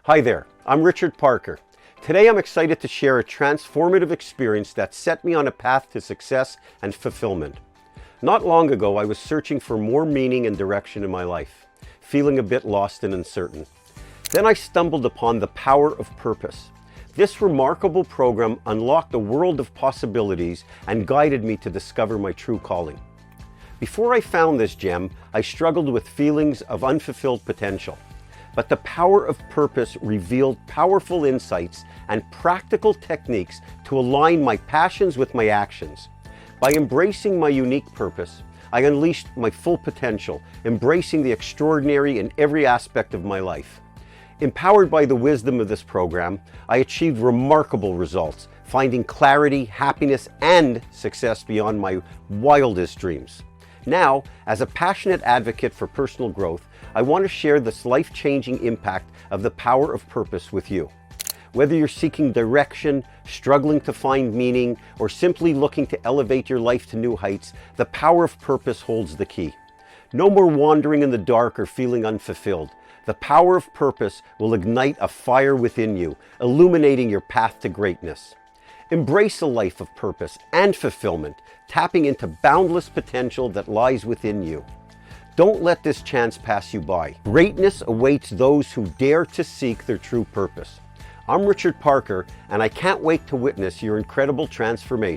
Hi there, I'm Richard Parker. Today I'm excited to share a transformative experience that set me on a path to success and fulfillment. Not long ago, I was searching for more meaning and direction in my life, feeling a bit lost and uncertain. Then I stumbled upon the power of purpose. This remarkable program unlocked a world of possibilities and guided me to discover my true calling. Before I found this gem, I struggled with feelings of unfulfilled potential. But the power of purpose revealed powerful insights and practical techniques to align my passions with my actions. By embracing my unique purpose, I unleashed my full potential, embracing the extraordinary in every aspect of my life. Empowered by the wisdom of this program, I achieved remarkable results, finding clarity, happiness, and success beyond my wildest dreams. Now, as a passionate advocate for personal growth, I want to share this life-changing impact of the power of purpose with you. Whether you're seeking direction, struggling to find meaning, or simply looking to elevate your life to new heights, the power of purpose holds the key. No more wandering in the dark or feeling unfulfilled. The power of purpose will ignite a fire within you, illuminating your path to greatness. Embrace a life of purpose and fulfillment, tapping into boundless potential that lies within you. Don't let this chance pass you by. Greatness awaits those who dare to seek their true purpose. I'm Richard Parker, and I can't wait to witness your incredible transformation.